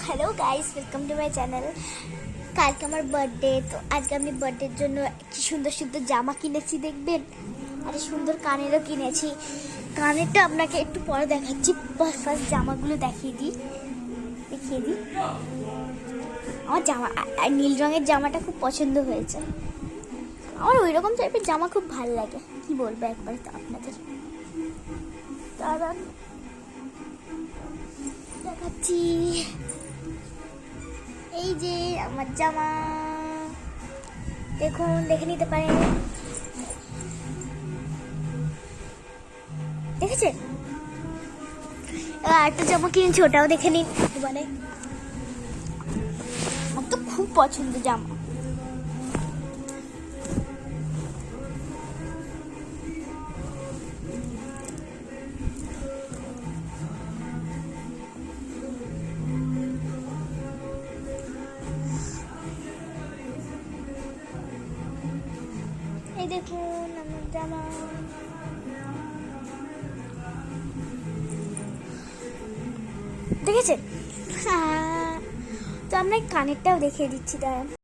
Hello guys, welcome to my channel. কালকে আমার birthday, তো আজকে আমি বার্থডের জন্য কি সুন্দর সুন্দর জামা কিনেছি দেখবেন। আর সুন্দর কানেরও কিনেছি। কানেরটা আপনাকে একটু পরে দেখাচ্ছি, ফার্স্ট জামাগুলো দেখিয়ে দিই। আমার জামা নীল রঙের জামাটা খুব পছন্দ হয়েছে। আমার ওই রকম টাইপের জামা খুব ভালো লাগে, কি বলবো একবার তো আপনাদের। দাঁড়ান দেখাচ্ছি, এই যে আমার জামা, দেখুন, দেখে নিতে পারেন। দেখেছেন? একটা জামা কিনেছি, ওটাও দেখে নিন এবারে। আমার তো খুব পছন্দ জামা। এই দেখুন আমার জামা। দেখেছেন? তো আমরা কানেরটাও দেখিয়ে দিচ্ছি, দাঁড়ান।